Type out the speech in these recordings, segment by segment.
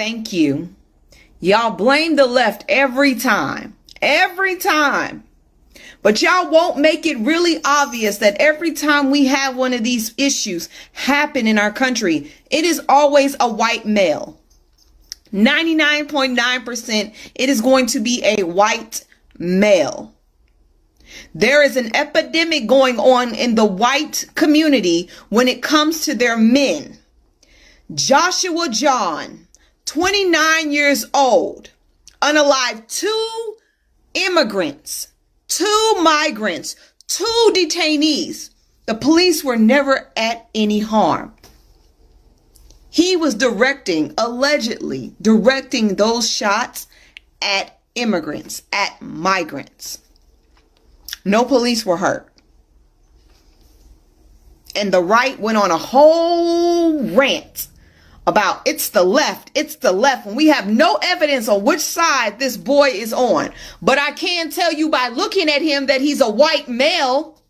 Thank you. Y'all blame the left every time. Every time. But y'all won't make it really obvious that every time we have one of these issues happen in our country, it is always a white male. 99.9%, it is going to be a white male. There is an epidemic going on in the white community when it comes to their men. Joshua John, 29 years old, unalived 2 immigrants, 2 migrants, 2 detainees. The police were never at any harm. He was allegedly directing those shots at immigrants, at migrants. No police were hurt. And the right went on a whole rant about it's the left, when we have no evidence on which side this boy is on. But I can tell you by looking at him that he's a white male.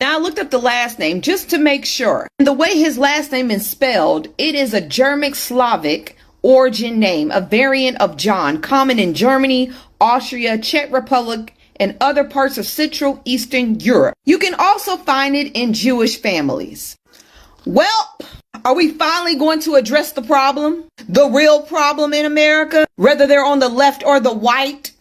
Now I looked up the last name just to make sure. And the way his last name is spelled, it is a German Slavic origin name, a variant of John, common in Germany, Austria, Czech Republic, and other parts of Central Eastern Europe. You can also find it in Jewish families. Well, are we finally going to address the problem? The real problem in America, whether they're on the left or the white?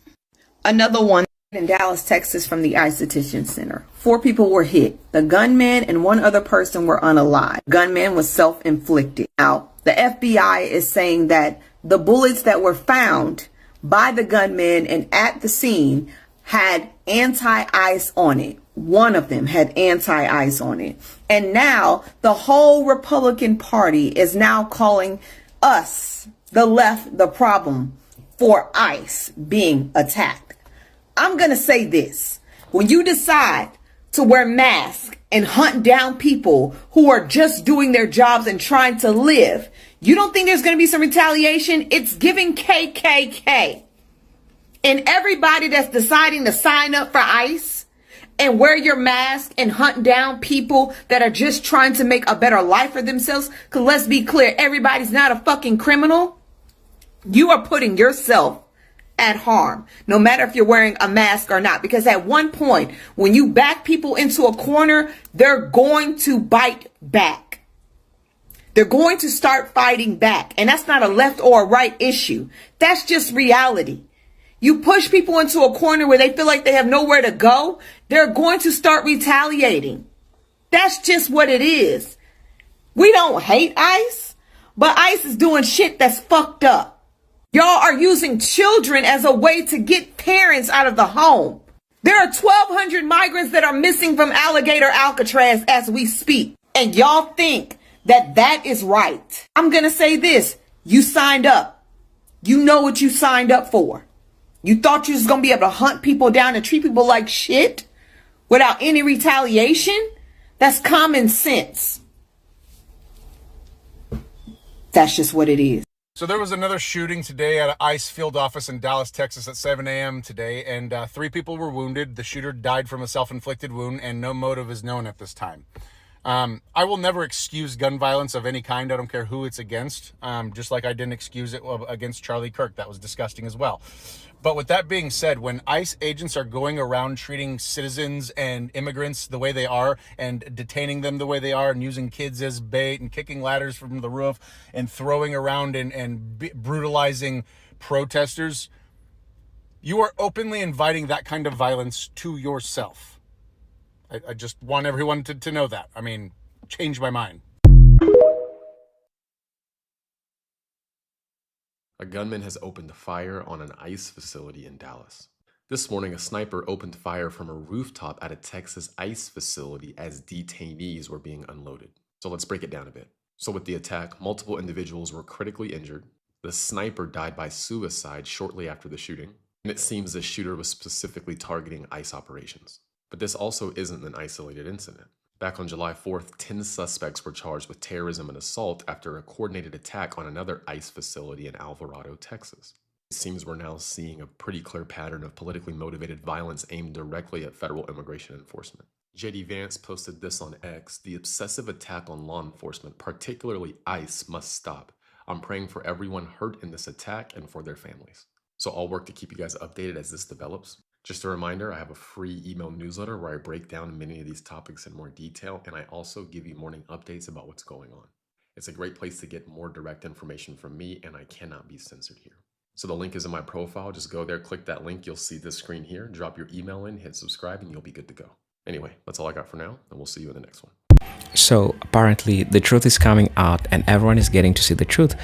Another one in Dallas, Texas, from the ICE detention center. 4 people were hit. The gunman and 1 other person were unalived. Gunman was self-inflicted. Now, the FBI is saying that the bullets that were found by the gunman and at the scene had anti-ice on it. One of them had anti-ice on it. And now the whole Republican Party is now calling us, the left, the problem for ICE being attacked. I'm going to say this. When you decide to wear masks and hunt down people who are just doing their jobs and trying to live, you don't think there's going to be some retaliation? It's giving KKK. And everybody that's deciding to sign up for ICE and wear your mask and hunt down people that are just trying to make a better life for themselves. Because let's be clear, everybody's not a fucking criminal. You are putting yourself at harm, no matter if you're wearing a mask or not. Because at one point, when you back people into a corner, they're going to bite back. They're going to start fighting back. And that's not a left or a right issue. That's just reality. You push people into a corner where they feel like they have nowhere to go, they're going to start retaliating. That's just what it is. We don't hate ICE, but ICE is doing shit that's fucked up. Y'all are using children as a way to get parents out of the home. There are 1,200 migrants that are missing from Alligator Alcatraz as we speak. And y'all think that that is right. I'm going to say this. You signed up. You know what you signed up for. You thought you was going to be able to hunt people down and treat people like shit without any retaliation? That's common sense. That's just what it is. So there was another shooting today at an ICE field office in Dallas, Texas at 7 a.m. today, and 3 people were wounded. The shooter died from a self-inflicted wound, and no motive is known at this time. I will never excuse gun violence of any kind. I don't care who it's against, just like I didn't excuse it against Charlie Kirk. That was disgusting as well. But with that being said, when ICE agents are going around treating citizens and immigrants the way they are and detaining them the way they are and using kids as bait and kicking ladders from the roof and throwing around and brutalizing protesters, you are openly inviting that kind of violence to yourself. I just want everyone to know that. I mean, change my mind. A gunman has opened fire on an ICE facility in Dallas. This morning, a sniper opened fire from a rooftop at a Texas ICE facility as detainees were being unloaded. So let's break it down a bit. So with the attack, multiple individuals were critically injured. The sniper died by suicide shortly after the shooting, and it seems the shooter was specifically targeting ICE operations. But this also isn't an isolated incident. Back on July 4th, 10 suspects were charged with terrorism and assault after a coordinated attack on another ICE facility in Alvarado, Texas. It seems we're now seeing a pretty clear pattern of politically motivated violence aimed directly at federal immigration enforcement. JD Vance posted this on X: "The obsessive attack on law enforcement, particularly ICE, must stop. I'm praying for everyone hurt in this attack and for their families." So I'll work to keep you guys updated as this develops. Just a reminder, I have a free email newsletter where I break down many of these topics in more detail, and I also give you morning updates about what's going on. It's a great place to get more direct information from me, and I cannot be censored here. So the link is in my profile. Just go there, click that link. You'll see this screen here. Drop your email in, hit subscribe, and you'll be good to go. Anyway, that's all I got for now, and we'll see you in the next one. So apparently the truth is coming out and everyone is getting to see the truth,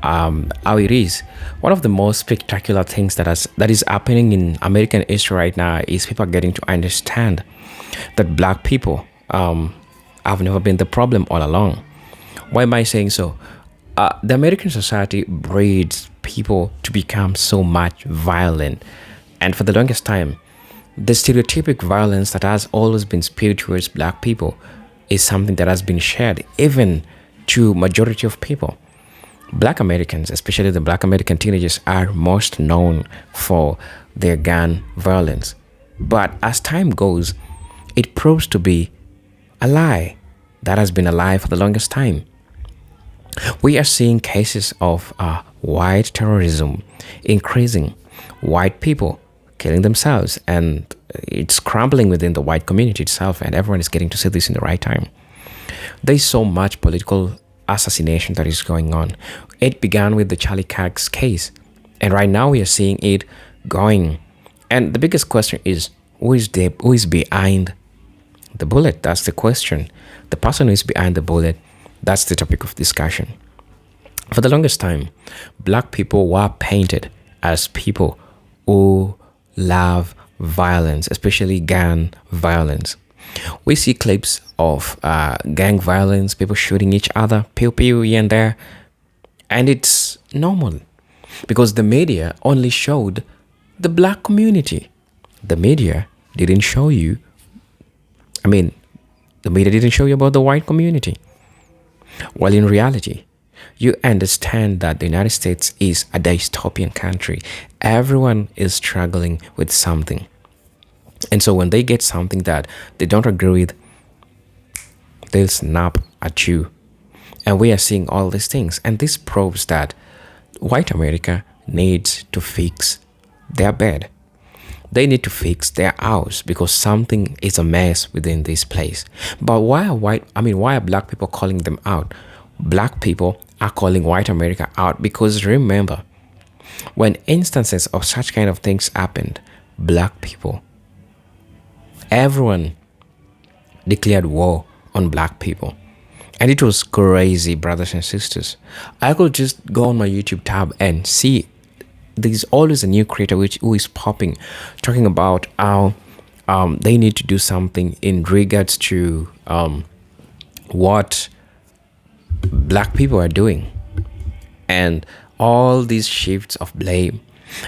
how it is. One of the most spectacular things that is happening in American history right now is people are getting to understand that black people have never been the problem all along. Why am I saying so? The American society breeds people to become so much violent, and for the longest time the stereotypic violence that has always been spewed towards black people is something that has been shared even to majority of people. Black Americans, especially the black American teenagers, are most known for their gun violence. But as time goes, it proves to be a lie that has been a lie for the longest time. We are seeing cases of white terrorism increasing, white people killing themselves, and it's crumbling within the white community itself, and everyone is getting to see this in the right time. There's so much political assassination that is going on. It began with the Charlie Kirk's case, and right now we are seeing it going. And the biggest question is, who is behind the bullet? That's the question. The person who is behind the bullet, that's the topic of discussion. For the longest time, black people were painted as people who love violence, especially gun violence. We see clips of gang violence, people shooting each other, pew pew here and there, and it's normal because the media only showed the black community. The media didn't show you, the media didn't show you about the white community. Well, in reality, you understand that the United States is a dystopian country. Everyone is struggling with something. And so when they get something that they don't agree with, they'll snap at you. And we are seeing all these things. And this proves that white America needs to fix their bed. They need to fix their house because something is a mess within this place. But why are black people calling them out? Black people are calling white America out because remember, when instances of such kind of things happened, black people, everyone declared war on black people. And it was crazy, brothers and sisters. I could just go on my YouTube tab and see there's always a new creator who is popping, talking about how they need to do something in regards to what black people are doing. And all these shifts of blame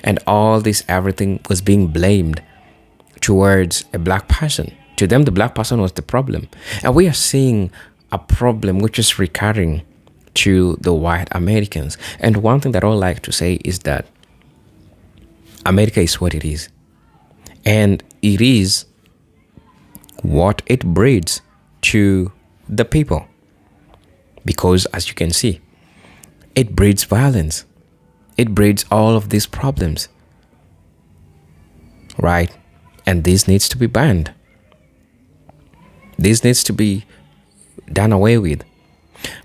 and all this everything was being blamed towards a black person. To them, the black person was the problem. And we are seeing a problem which is recurring to the white Americans. And one thing that I would like to say is that America is what it is. And it is what it breeds to the people. Because as you can see, it breeds violence. It breeds all of these problems. Right? And this needs to be banned. This needs to be done away with.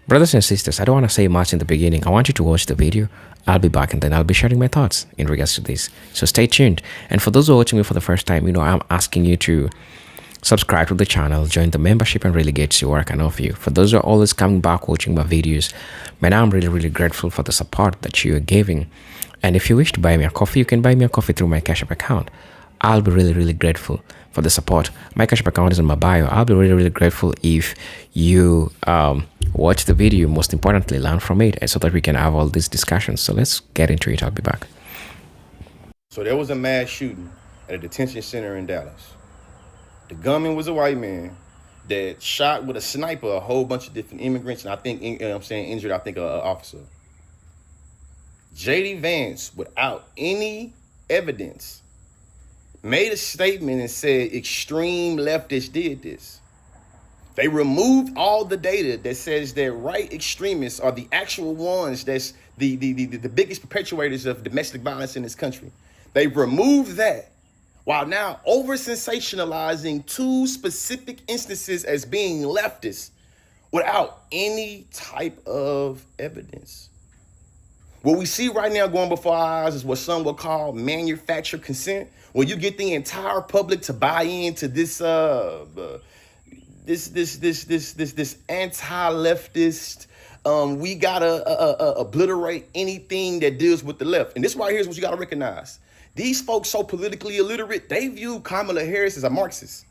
Brothers and sisters, I don't want to say much in the beginning. I want you to watch the video. I'll be back and then I'll be sharing my thoughts in regards to this. So stay tuned. And for those who are watching me for the first time, I'm asking you to subscribe to the channel, join the membership, and really get to work. I know for you. For those who are always coming back watching my videos, man, I'm really, really grateful for the support that you are giving. And if you wish to buy me a coffee, you can buy me a coffee through my Cash App account. I'll be really, really grateful for the support. My Cash App account is in my bio. I'll be really, really grateful if you watch the video, most importantly, learn from it, so that we can have all these discussions. So let's get into it. I'll be back. So there was a mass shooting at a detention center in Dallas. The gunman was a white man that shot with a sniper a whole bunch of different immigrants, and I think, injured, I think, an officer. JD Vance, without any evidence, made a statement and said extreme leftists did this. They removed all the data that says that right extremists are the actual ones that's the biggest perpetuators of domestic violence in this country. They removed that while now over sensationalizing two specific instances as being leftist without any type of evidence. What we see right now going before our eyes is what some would call manufactured consent, where you get the entire public to buy into this this anti-leftist. We gotta obliterate anything that deals with the left. And this right here is what you gotta recognize. These folks so politically illiterate, they view Kamala Harris as a Marxist.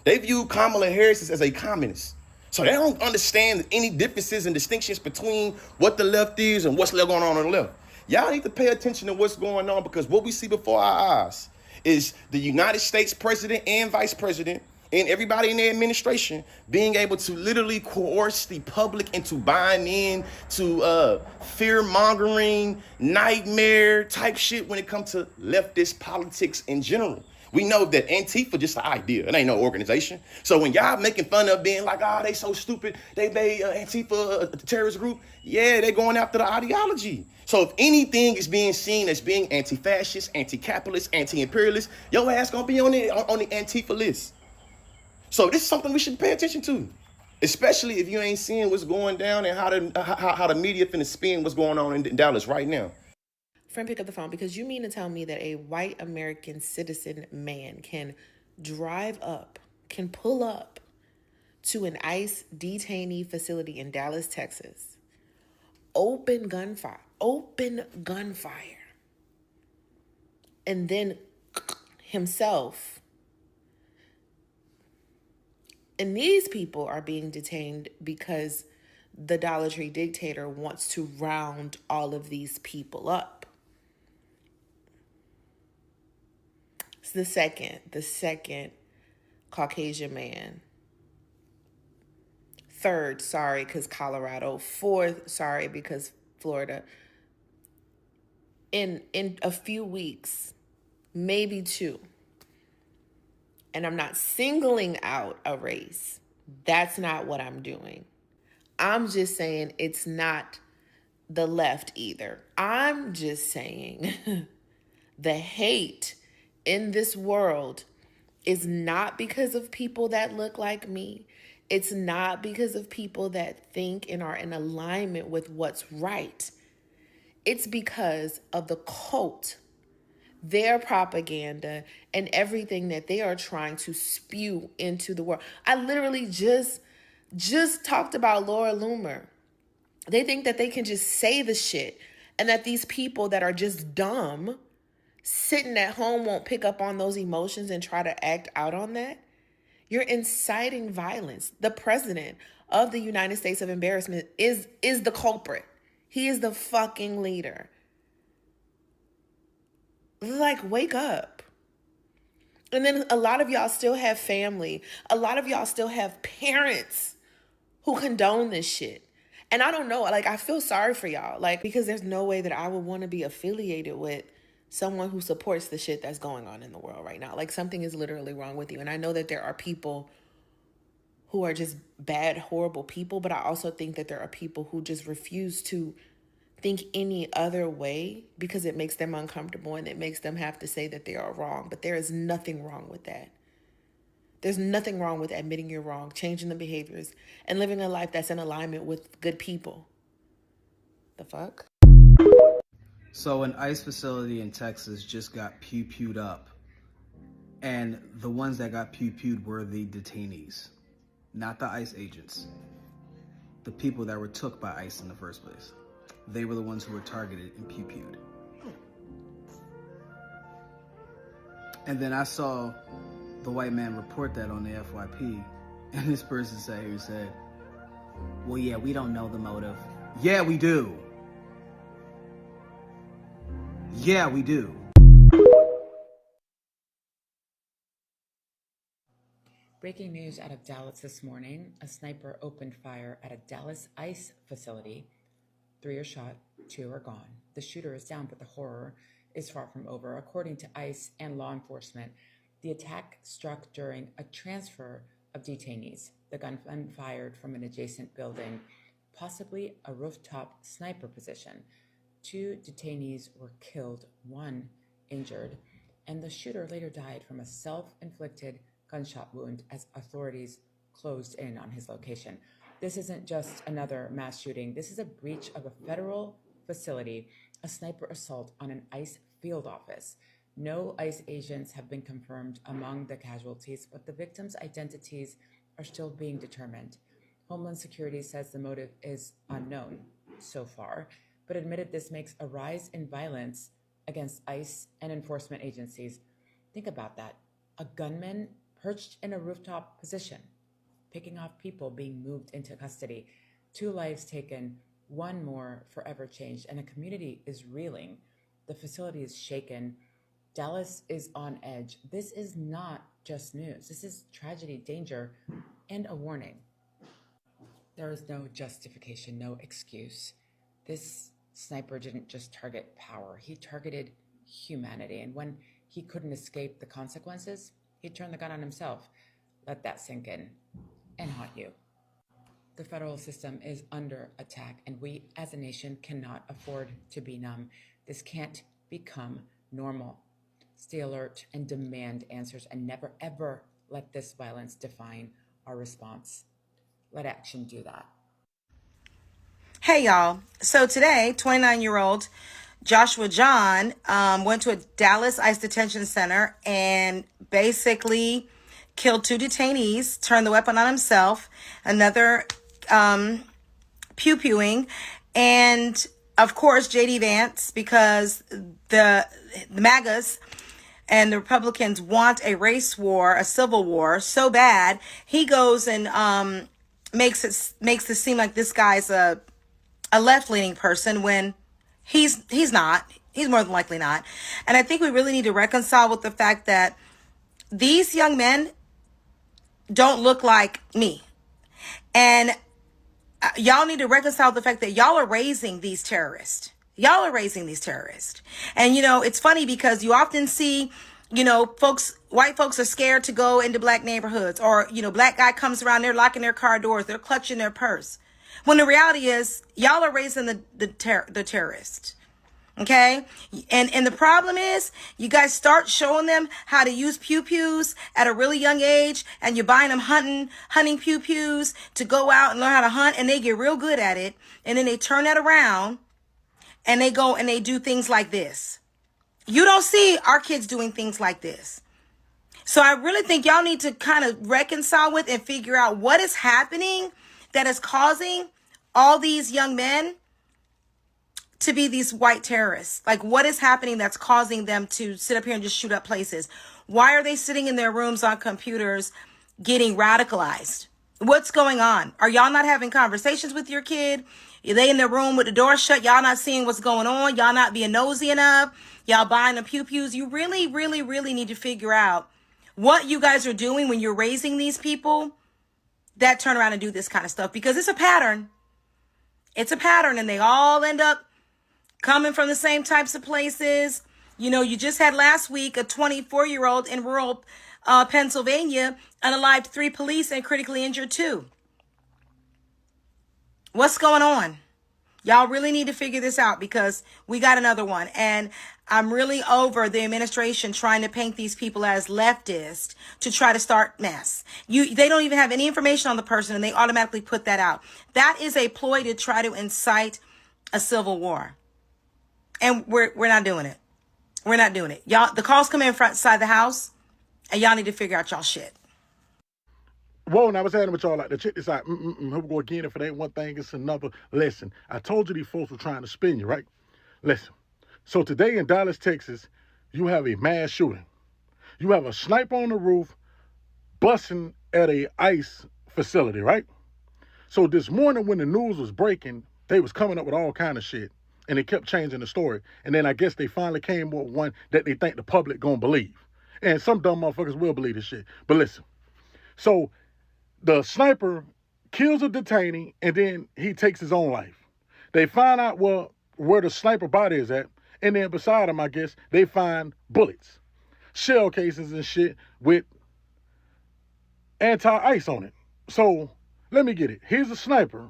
They view Kamala Harris as a communist. So they don't understand any differences and distinctions between what the left is and what's going on the left. Y'all need to pay attention to what's going on, because what we see before our eyes is the United States president and vice president and everybody in their administration being able to literally coerce the public into buying in to fear-mongering, nightmare type shit when it comes to leftist politics in general. We know that Antifa just an idea. It ain't no organization. So when y'all making fun of being like, they so stupid, they made Antifa a terrorist group. Yeah, they're going after the ideology. So if anything is being seen as being anti-fascist, anti-capitalist, anti-imperialist, your ass gonna be on the Antifa list. So this is something we should pay attention to, especially if you ain't seeing what's going down and how the media finna spin what's going on in Dallas right now. Friend, pick up the phone, because you mean to tell me that a white American citizen man can pull up to an ICE detainee facility in Dallas, Texas, open gunfire, and then himself. And these people are being detained because the Dollar Tree dictator wants to round all of these people up. It's the second Caucasian man. Third, sorry, because Colorado. Fourth, sorry, because Florida. In a few weeks, maybe two. And I'm not singling out a race. That's not what I'm doing. I'm just saying it's not the left either. I'm just saying the hate in this world is not because of people that look like me. It's not because of people that think and are in alignment with what's right. It's because of the cult, their propaganda, and everything that they are trying to spew into the world. I literally just talked about Laura Loomer. They think that they can just say the shit, and that these people that are just dumb, sitting at home, won't pick up on those emotions and try to act out on that. You're inciting violence. The president of the United States of Embarrassment is the culprit. He is the fucking leader. Like, wake up. And then a lot of y'all still have family. A lot of y'all still have parents who condone this shit. And I don't know, like, I feel sorry for y'all, like, because there's no way that I would want to be affiliated with someone who supports the shit that's going on in the world right now. Like, something is literally wrong with you. And I know that there are people who are just bad, horrible people, but I also think that there are people who just refuse to think any other way because it makes them uncomfortable and it makes them have to say that they are wrong. But there is nothing wrong with that. There's nothing wrong with admitting you're wrong, changing the behaviors, and living a life that's in alignment with good people. The fuck? So an ICE facility in Texas just got pew-pewed up. And the ones that got pew-pewed were the detainees, not the ICE agents. The people that were took by ICE in the first place. They were the ones who were targeted and pew-pewed. And then I saw the white man report that on the FYP, and this person said, well, yeah, we don't know the motive. Yeah, we do. Yeah, we do. Breaking news out of Dallas this morning. A sniper opened fire at a Dallas ICE facility. 3 are shot, 2 are gone. The shooter is down, but the horror is far from over. According to ICE and law enforcement, The attack struck during a transfer of detainees. The gunman fired from an adjacent building, possibly a rooftop sniper position. 2 detainees were killed, 1 injured, and the shooter later died from a self-inflicted gunshot wound as authorities closed in on his location. This isn't just another mass shooting. This is a breach of a federal facility, a sniper assault on an ICE field office. No ICE agents have been confirmed among the casualties, but the victims' identities are still being determined. Homeland Security says the motive is unknown so far, but admitted this makes a rise in violence against ICE and enforcement agencies. Think about that. A gunman perched in a rooftop position, picking off people being moved into custody. 2 lives taken, 1 more forever changed, and a community is reeling. The facility is shaken. Dallas is on edge. This is not just news. This is tragedy, danger, and a warning. There is no justification, no excuse. This sniper didn't just target power. He targeted humanity. And when he couldn't escape the consequences, he turned the gun on himself. Let that sink in and haunt you. The federal system is under attack, and we as a nation cannot afford to be numb. This can't become normal. Stay alert and demand answers, and never, ever let this violence define our response. Let action do that. Hey, y'all. So today, 29-year-old Joshua John went to a Dallas ICE detention center and basically killed 2 detainees, turned the weapon on himself, another pew-pewing, and of course, J.D. Vance, because the MAGAs and the Republicans want a race war, a civil war so bad, he goes and makes it seem like this guy's a left-leaning person when he's not. He's more than likely not. And I think we really need to reconcile with the fact that these young men don't look like me. And y'all need to reconcile with the fact that y'all are raising these terrorists. Y'all are raising these terrorists. And, it's funny because you often see, white folks are scared to go into black neighborhoods, or, black guy comes around, they're locking their car doors, they're clutching their purse. When the reality is, y'all are raising the terrorists. Okay? And the problem is, you guys start showing them how to use pew-pews at a really young age, and you're buying them hunting pew-pews to go out and learn how to hunt, and they get real good at it, and then they turn that around, and they go and they do things like this. You don't see our kids doing things like this. So I really think y'all need to kind of reconcile with and figure out what is happening that is causing all these young men to be these white terrorists. Like, what is happening that's causing them to sit up here and just shoot up places? Why are they sitting in their rooms on computers getting radicalized? What's going on? Are y'all not having conversations with your kid? Are they in their room with the door shut? Y'all not seeing what's going on? Y'all not being nosy enough? Y'all buying the pew-pews? You really, really, really need to figure out what you guys are doing when you're raising these people that turn around and do this kind of stuff, because it's a pattern. It's a pattern, and they all end up coming from the same types of places. You just had last week a 24-year-old in rural Pennsylvania unalived 3 police and critically injured 2. What's going on? Y'all really need to figure this out, because we got another one. And I'm really over the administration trying to paint these people as leftist to try to start mess. They don't even have any information on the person, and they automatically put that out. That is a ploy to try to incite a civil war. And we're not doing it. We're not doing it. Y'all, the calls come in front side the house, and y'all need to figure out y'all shit. Whoa, and I was having with y'all like the check this out. Here we go again. If it ain't one thing, it's another. Listen, I told you these folks were trying to spin you, right? Listen. So today in Dallas, Texas, you have a mass shooting. You have a sniper on the roof busting at a ICE facility, right? So this morning when the news was breaking, they was coming up with all kind of shit, and they kept changing the story. And then I guess they finally came with one that they think the public gonna believe. And some dumb motherfuckers will believe this shit. But listen, so the sniper kills a detainee, and then he takes his own life. They find out where the sniper body is at, and then beside him, I guess, they find bullets. shell cases and shit with anti-ice on it. So let me get it. He's a sniper.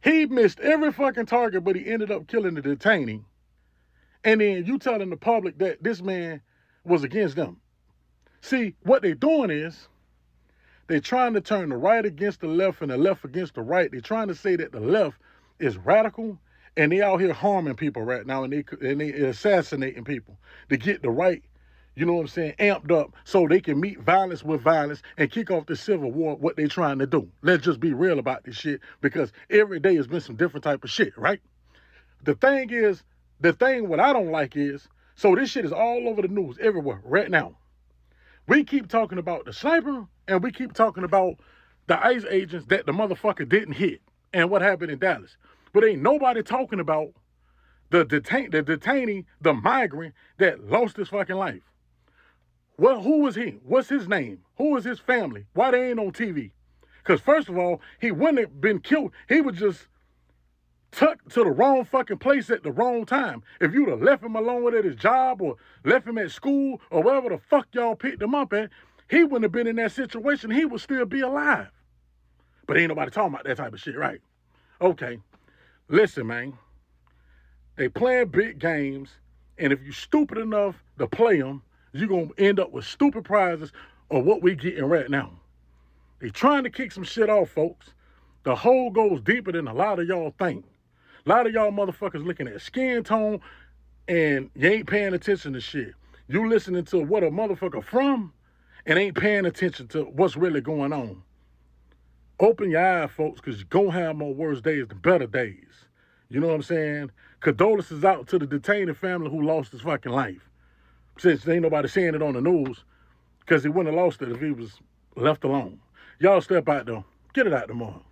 He missed every fucking target, but he ended up killing the detainee. And then you telling the public that this man was against them. See, what they're doing is they're trying to turn the right against the left and the left against the right. They're trying to say that the left is radical and they out here harming people right now and they assassinating people to get the right, you know what I'm saying, amped up so they can meet violence with violence and kick off the civil war, what they trying to do. Let's just be real about this shit because every day has been some different type of shit, right? The thing what I don't like is, so this shit is all over the news everywhere right now. We keep talking about the sniper and we keep talking about the ICE agents that the motherfucker didn't hit and what happened in Dallas. But ain't nobody talking about the detainee, the migrant that lost his fucking life. Well, who was he? What's his name? Who is his family? Why they ain't on TV? Because first of all, he wouldn't have been killed. He was just tucked to the wrong fucking place at the wrong time. If you'd have left him alone at his job or left him at school or wherever the fuck y'all picked him up at, he wouldn't have been in that situation. He would still be alive. But ain't nobody talking about that type of shit, right? Okay. Listen, man. They playing big games, and if you stupid enough to play them, you're going to end up with stupid prizes or what we getting right now. They trying to kick some shit off, folks. The hole goes deeper than a lot of y'all think. A lot of y'all motherfuckers looking at skin tone and you ain't paying attention to shit. You listening to what a motherfucker from and ain't paying attention to what's really going on. Open your eyes, folks, because you're going to have more worse days than better days. You know what I'm saying? Condolences out to the detainee family who lost his fucking life. Since ain't nobody saying it on the news, because he wouldn't have lost it if he was left alone. Y'all step out though. Get it out tomorrow.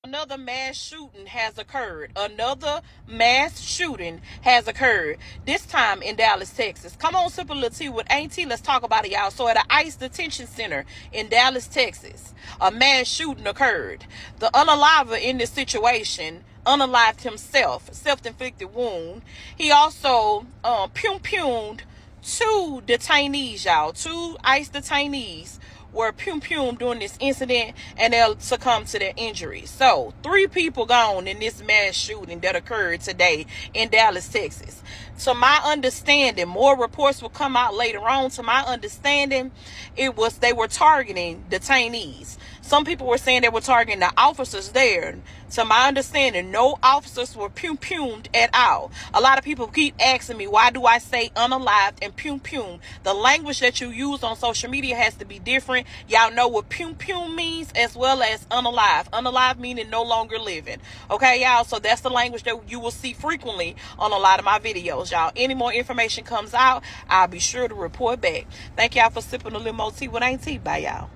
Another mass shooting has occurred. Another mass shooting has occurred. This time in Dallas, Texas. Come on, sip a little tea with Ain't Tea. Let's talk about it, y'all. So at an ICE detention center in Dallas, Texas, a mass shooting occurred. The unaliver in this situation unalived himself, self-inflicted wound. He also pum-pumed two detainees, y'all. Two ICE detainees were pum-pum during this incident and they'll succumb to their injuries. So 3 people gone in this mass shooting that occurred today in Dallas, Texas. To my understanding, more reports will come out later on. To my understanding, they were targeting detainees. Some people were saying they were targeting the officers there. To my understanding, no officers were pum-pumed at all. A lot of people keep asking me, why do I say unalived and pum-pum? The language that you use on social media has to be different. Y'all know what pum-pum means as well as unalive. Unalive meaning no longer living. Okay, y'all? So that's the language that you will see frequently on a lot of my videos, y'all. Any more information comes out, I'll be sure to report back. Thank y'all for sipping a little more tea with Ain't Tea. Bye, y'all.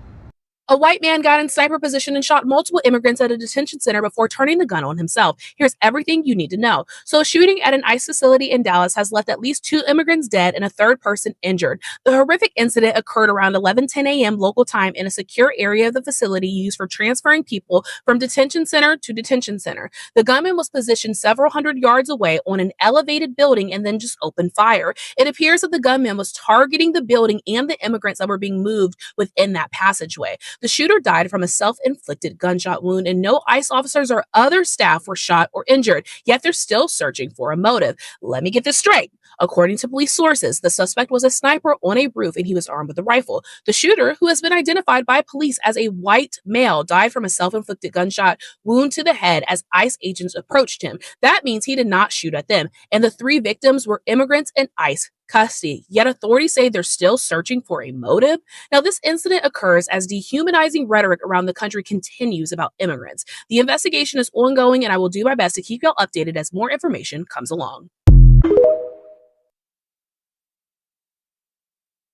A white man got in sniper position and shot multiple immigrants at a detention center before turning the gun on himself. Here's everything you need to know. So a shooting at an ICE facility in Dallas has left at least 2 immigrants dead and a third person injured. The horrific incident occurred around 11:10 a.m. local time in a secure area of the facility used for transferring people from detention center to detention center. The gunman was positioned several hundred yards away on an elevated building and then just opened fire. It appears that the gunman was targeting the building and the immigrants that were being moved within that passageway. The shooter died from a self-inflicted gunshot wound, and no ICE officers or other staff were shot or injured, yet they're still searching for a motive. Let me get this straight. According to police sources, the suspect was a sniper on a roof and he was armed with a rifle. The shooter, who has been identified by police as a white male, died from a self-inflicted gunshot wound to the head as ICE agents approached him. That means he did not shoot at them, and the 3 victims were immigrants in ICE custody. Yet authorities say they're still searching for a motive. Now, this incident occurs as dehumanizing rhetoric around the country continues about immigrants. The investigation is ongoing, and I will do my best to keep y'all updated as more information comes along.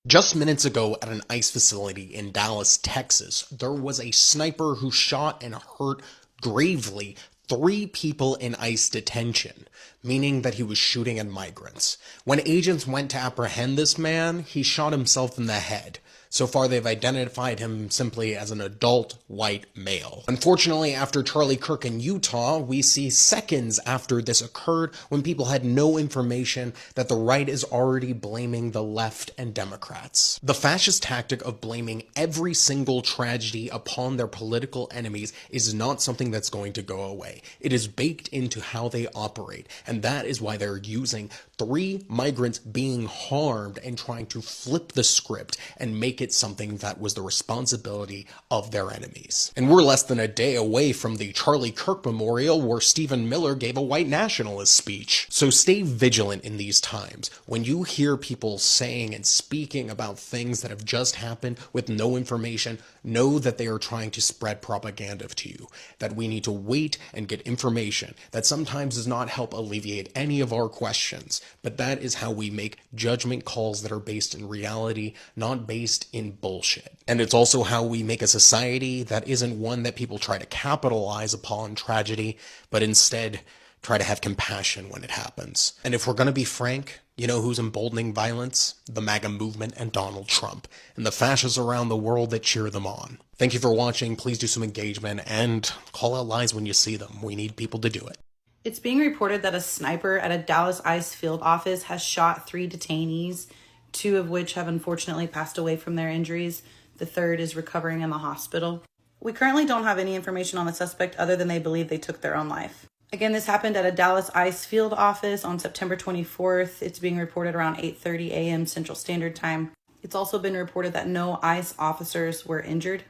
Just minutes ago at an ICE facility in Dallas, Texas, there was a sniper who shot and hurt gravely 3 people in ICE detention, meaning that he was shooting at migrants. When agents went to apprehend this man, he shot himself in the head. So far, they've identified him simply as an adult white male. Unfortunately, after Charlie Kirk in Utah, we see seconds after this occurred when people had no information that the right is already blaming the left and Democrats. The fascist tactic of blaming every single tragedy upon their political enemies is not something that's going to go away. It is baked into how they operate, and that is why they're using 3 migrants being harmed and trying to flip the script and make it something that was the responsibility of their enemies. And we're less than a day away from the Charlie Kirk Memorial, where Stephen Miller gave a white nationalist speech. So stay vigilant in these times. When you hear people saying and speaking about things that have just happened with no information, know that they are trying to spread propaganda to you, that we need to wait and get information that sometimes does not help alleviate any of our questions, but that is how we make judgment calls that are based in reality, not based in bullshit. And it's also how we make a society that isn't one that people try to capitalize upon tragedy, but instead try to have compassion when it happens. And if we're going to be frank, you know who's emboldening violence? The MAGA movement and Donald Trump, and the fascists around the world that cheer them on. Thank you for watching. Please do some engagement and call out lies when you see them. We need people to do it. It's being reported that a sniper at a Dallas ICE field office has shot 3 detainees, 2 of which have unfortunately passed away from their injuries. The third is recovering in the hospital. We currently don't have any information on the suspect other than they believe they took their own life. Again, this happened at a Dallas ICE field office on September 24th. It's being reported around 8:30 a.m. Central Standard Time. It's also been reported that no ICE officers were injured.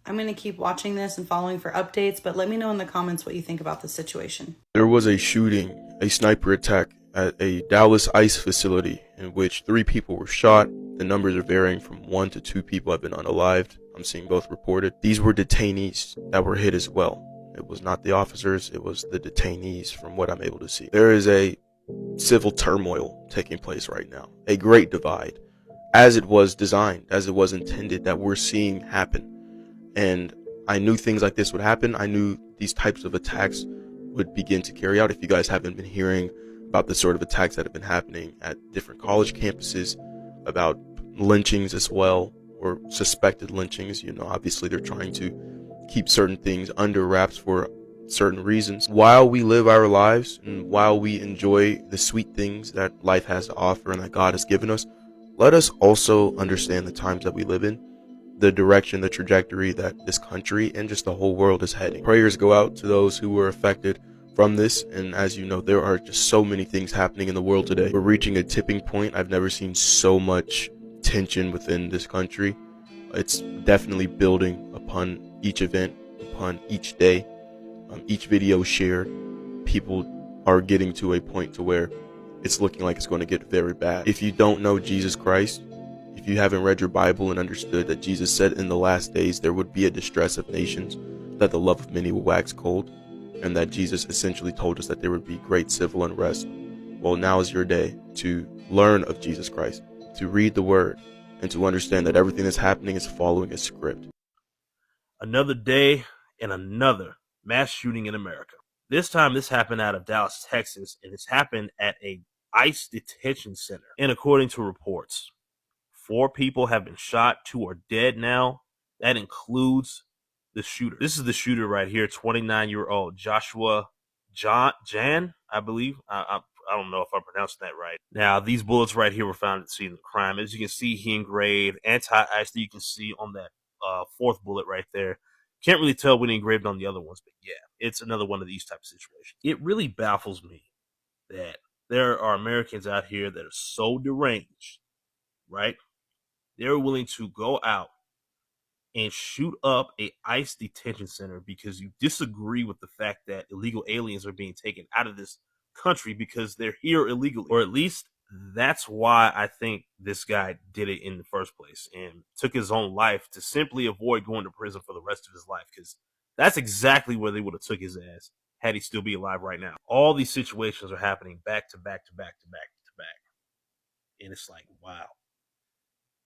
I'm going to keep watching this and following for updates, but let me know in the comments what you think about the situation. There was a shooting, a sniper attack at a Dallas ICE facility in which 3 people were shot. The numbers are varying from 1 to 2 people have been unalived. I'm seeing both reported. These were detainees that were hit as well. It was not the officers, it was the detainees from what I'm able to see. There is a civil turmoil taking place right now, a great divide, as it was designed, as it was intended, that we're seeing happen. And I knew things like this would happen. I knew these types of attacks would begin to carry out. If you guys haven't been hearing about the sort of attacks that have been happening at different college campuses, about lynchings as well, or suspected lynchings, you know, obviously they're trying to keep certain things under wraps for certain reasons. While we live our lives and while we enjoy the sweet things that life has to offer and that God has given us, let us also understand the times that we live in, the direction, the trajectory that this country and just the whole world is heading. Prayers go out to those who were affected from this, and as you know, there are just so many things happening in the world today. We're reaching a tipping point. I've never seen so much tension within this country. It's definitely building upon each event, upon each day, each video shared. People are getting to a point to where it's looking like it's going to get very bad. If you don't know Jesus Christ, if you haven't read your Bible and understood that Jesus said in the last days there would be a distress of nations, that the love of many will wax cold, and that Jesus essentially told us that there would be great civil unrest, well, now is your day to learn of Jesus Christ, to read the Word, and to understand that everything that's happening is following a script. Another day and another mass shooting in America. This time, this happened out of Dallas, Texas, and it's happened at a ICE detention center. And according to reports, 4 people have been shot, 2 are dead now. That includes the shooter. This is the shooter right here, 29-year-old Joshua Jan, I believe. I don't know if I'm pronouncing that right. Now, these bullets right here were found at the scene of the crime. As you can see, he engraved anti-ICE that you can see on that 4th bullet right there. Can't really tell when he engraved on the other ones, but yeah, it's another one of these type of situations. It really baffles me that there are Americans out here that are so deranged, right? They're willing to go out and shoot up a ICE detention center because you disagree with the fact that illegal aliens are being taken out of this country because they're here illegally. Or at least that's why I think this guy did it in the first place and took his own life to simply avoid going to prison for the rest of his life, because that's exactly where they would have took his ass had he still be alive right now. All these situations are happening back to back to back to back to back. And it's like, wow.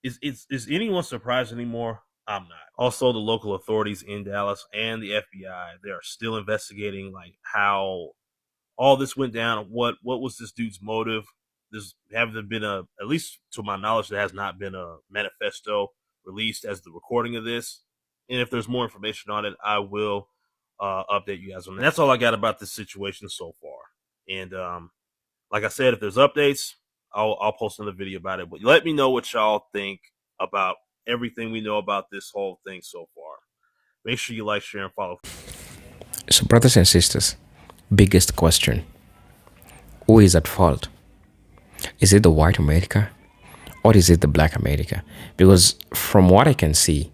Is anyone surprised anymore? I'm not. Also, the local authorities in Dallas and the FBI, they are still investigating like how all this went down. What was this dude's motive? There's haven't been at least to my knowledge, there has not been a manifesto released as the recording of this. And if there's more information on it, I will update you guys on it. That's all I got about this situation so far. And like I said, if there's updates, I'll post another video about it. But let me know what y'all think about everything we know about this whole thing so far. Make sure you like, share, and follow. So, brothers and sisters, biggest question: who is at fault? Is it the white America, or is it the black America? Because from what I can see,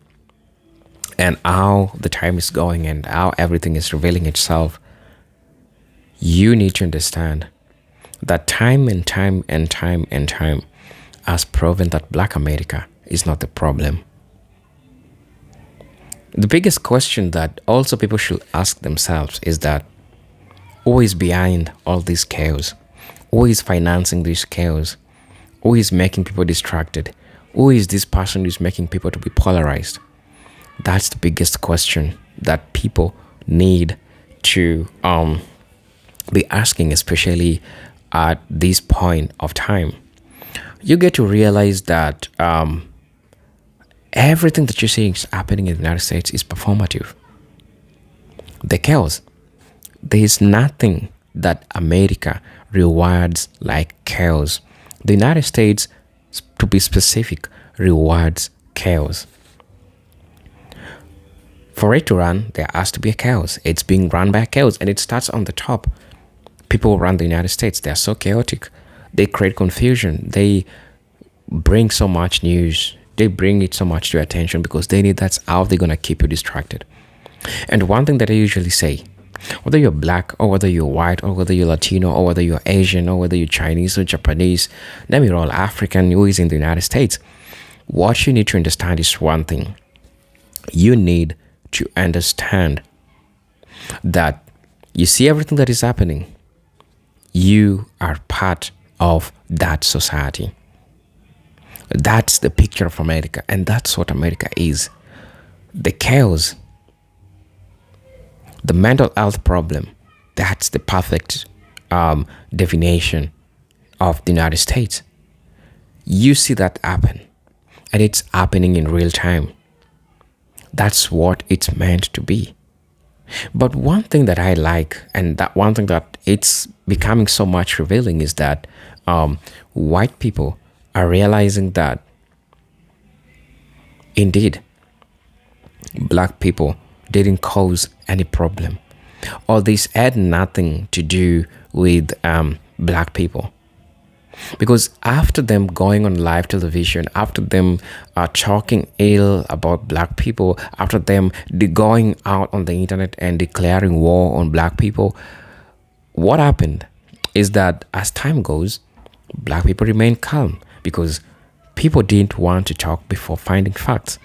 and how the time is going, and how everything is revealing itself, you need to understand that time and time and time and time has proven that black America is not the problem. The biggest question that also people should ask themselves is that who is behind all this chaos? Who is financing this chaos? Who is making people distracted? Who is this person who is making people to be polarized? That's the biggest question that people need to be asking, especially at this point of time. You get to realize that everything that you're seeing is happening in the United States is performative. The chaos. There is nothing that America rewards like chaos. The United States, to be specific, rewards chaos. For it to run, there has to be a chaos. It's being run by chaos, and it starts on the top. People run the United States. They're so chaotic. They create confusion. They bring so much news. They bring it so much to your attention because they need that's how they're going to keep you distracted. And one thing that I usually say, whether you're black or whether you're white or whether you're Latino or whether you're Asian or whether you're Chinese or Japanese, then we're all African who is in the United States. What you need to understand is one thing. You need to understand that you see everything that is happening. You are part of that society. That's the picture of America, and that's what America is. The chaos, the mental health problem, that's the perfect definition of the United States. You see that happen, and it's happening in real time. That's what it's meant to be. But one thing that I like, and that one thing that it's becoming so much revealing, is that white people are realizing that indeed black people didn't cause any problem, or this had nothing to do with black people. Because after them going on live television, after them talking ill about black people, after them going out on the internet and declaring war on black people, what happened is that as time goes, black people remain calm because people didn't want to talk before finding facts.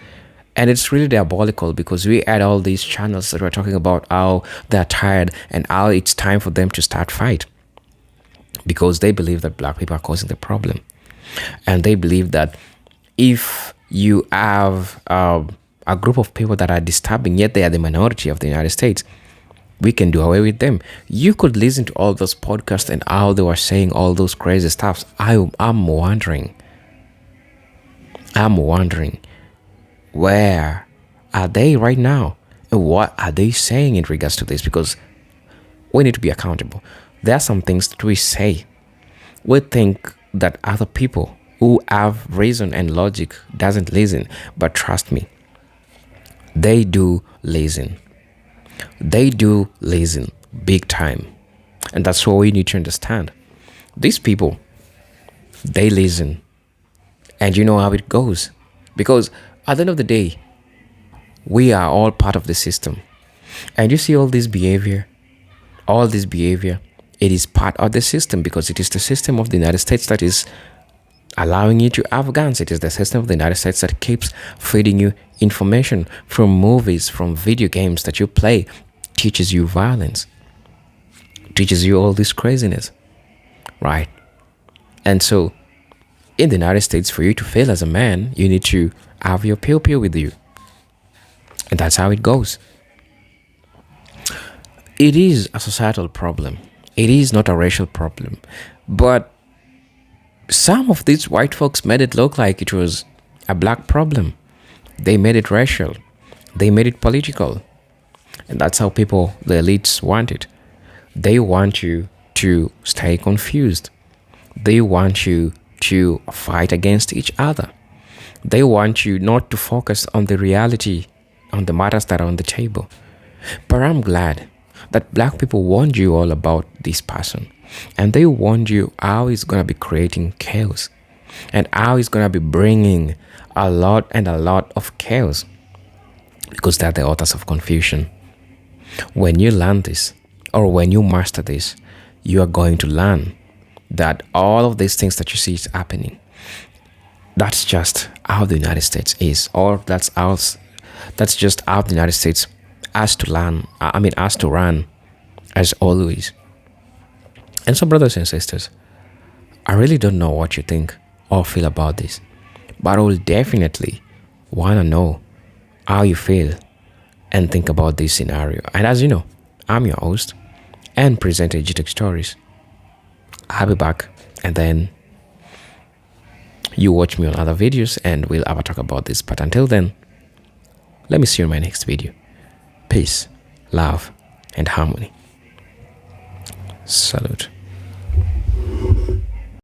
And it's really diabolical because we had all these channels that were talking about how they're tired and how it's time for them to start fight, because they believe that black people are causing the problem. And they believe that if you have a group of people that are disturbing, yet they are the minority of the United States, we can do away with them. You could listen to all those podcasts and how they were saying all those crazy stuff. I'm wondering, where are they right now? And what are they saying in regards to this? Because we need to be accountable. There are some things that we say. We think that other people who have reason and logic doesn't listen. But trust me, they do listen. They do listen big time. And that's what we need to understand. These people, they listen. And you know how it goes. Because at the end of the day, we are all part of the system. And you see all this behavior, it is part of the system, because it is the system of the United States that is allowing you to have guns. It is the system of the United States that keeps feeding you information from movies, from video games that you play, teaches you violence, teaches you all this craziness, right? And so in the United States, for you to fail as a man, you need to have your pew-pew with you. And that's how it goes. It is a societal problem. It is not a racial problem. But some of these white folks made it look like it was a black problem. They made it racial. They made it political. And that's how people, the elites, want it. They want you to stay confused. They want you to fight against each other. They want you not to focus on the reality, on the matters that are on the table. But I'm glad that black people warned you all about this person. And they warned you how he's going to be creating chaos. And how he's going to be bringing a lot of chaos. Because they're the authors of confusion. When you learn this, or when you master this, you are going to learn that all of these things that you see is happening. That's just how the United States is, or that's just how the United States has to run, as always. And so, brothers and sisters, I really don't know what you think or feel about this, but I will definitely want to know how you feel and think about this scenario. And as you know, I'm your host and presenter, GTech Stories. I'll be back, and then you watch me on other videos and we'll have a talk about this. But until then, let me see you in my next video. Peace, love, and harmony. Salute.